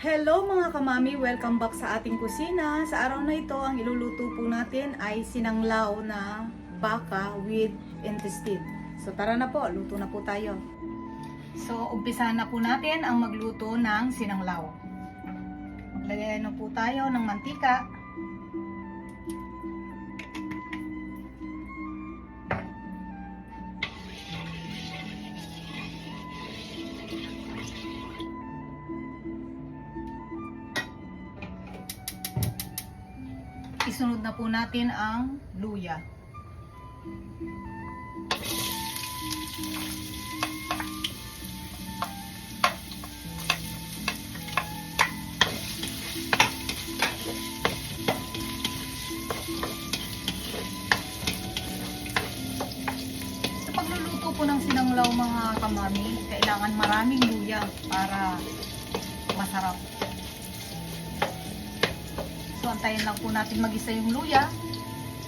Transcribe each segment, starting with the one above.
Hello mga kamami! Welcome back sa ating kusina. Sa araw na ito, ang iluluto po natin ay sinanglaw na baka with intestine. So tara na po, luto na po tayo. So umpisa na po natin ang magluto ng sinanglaw. Maglagay na po tayo ng mantika. Isunod na po natin ang luya. Sa pagluluto po ng sinanglaw mga kamami, kailangan maraming luya para masarap. So, antayin lang po natin mag-isa yung luya.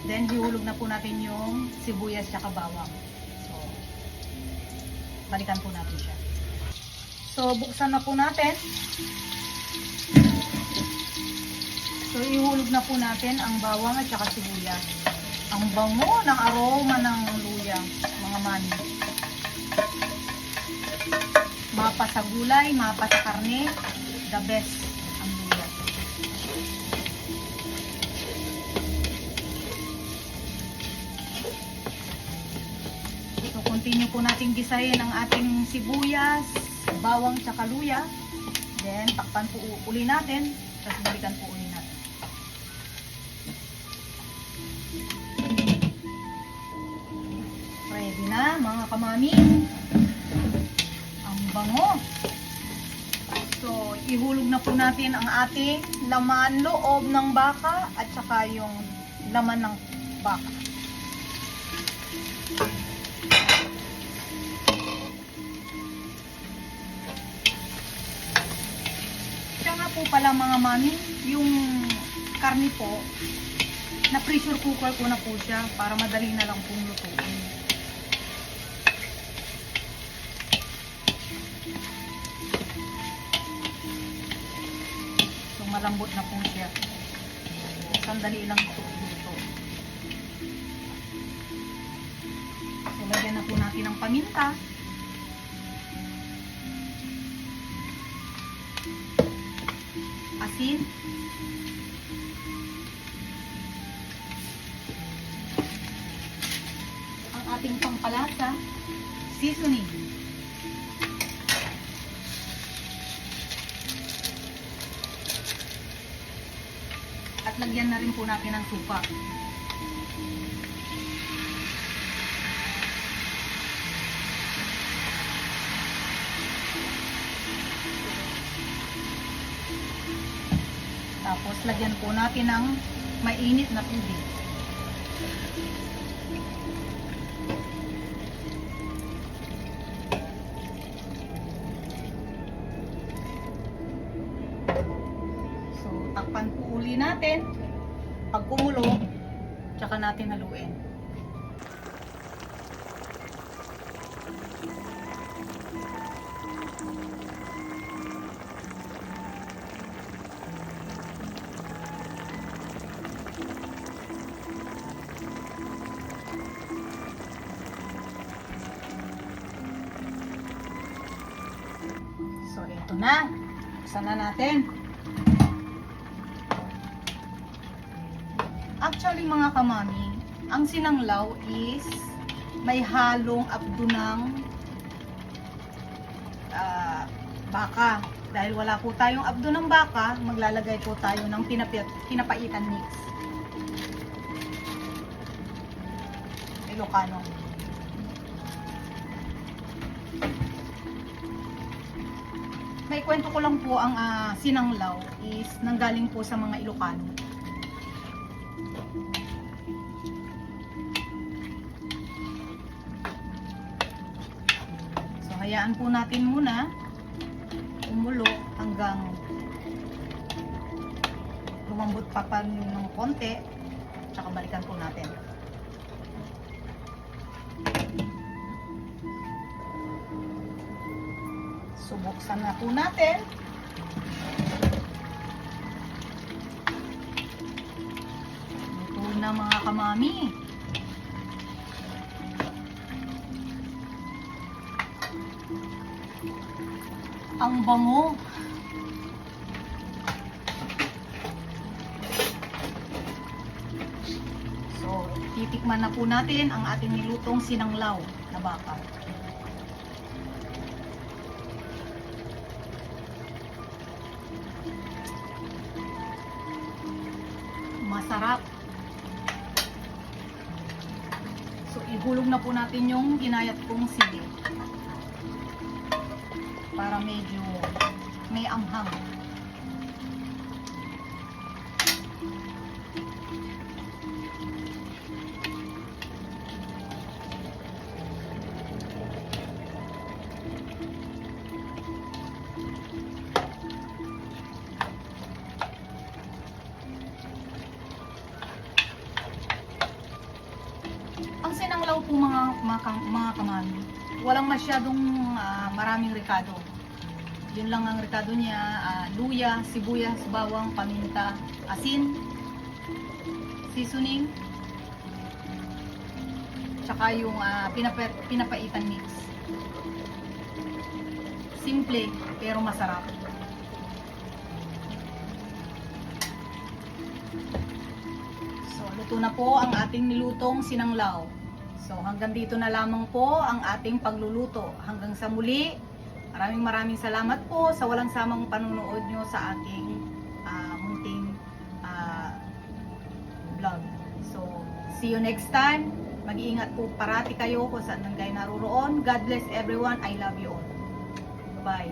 Then, hihulog na po natin yung sibuyas at bawang. So, balikan po natin siya. So, buksan na po natin. So, ihulog na po natin ang bawang at saka sibuyas. Ang bango ng aroma ng luya, mga mani. Mapa sa gulay, mapa sa karne, the best ang luya. Continue po natin gisahin ang ating sibuyas, bawang, tsaka luya. Then, takpan po uli natin. Tapos balikan po uli natin. Ready na mga kamami. Ang bango. So, ihulog na po natin ang ating laman loob ng baka at saka yung laman ng baka. Po pala mga mami, yung karne po, na pressure cooker ko na po siya para madali na lang pong lutuin. So malambot na po siya. Sandali lang ito luto. So lagyan na po natin ng paminta. Asin, ang ating pampalasa, seasoning, at lagyan na rin po natin ng supa. Tapos, lagyan po natin ng mainit na tubig. So, takpan po uli natin. Pag kumulo, tsaka natin haluin. So, ito na. Buksan na natin. Actually, mga kamami, ang sinanglaw is may halong abdo ng baka. Dahil wala po tayong abdo ng baka, maglalagay po tayo ng pinapaitan mix. Ilocano. May kwento ko lang po ang sinanglaw is nanggaling po sa mga Ilocano. So hayaan po natin muna umulo hanggang lumambot pa ng konti, tsaka balikan po natin. So, buksan na po natin. Yummy! Ang bango! So, titikman na po natin ang ating nilutong sinanglaw na baka. Masarap. So, ihulog na po natin yung ginayat kong sili. Para medyo may anghang. Ang sinanglaw po mga kamami, walang masyadong maraming ricado. Yun lang ang ricado niya, luya, sibuyas, bawang, paminta, asin, seasoning, tsaka yung pinapaitan mix. Simple pero masarap. So, luto na po ang ating nilutong sinanglaw. So, hanggang dito na lamang po ang ating pagluluto. Hanggang sa muli, maraming salamat po sa walang samang panunood nyo sa ating munting vlog. So, see you next time. Mag-iingat po parati kayo kung saan man kayo naroon. God bless everyone. I love you all. Bye.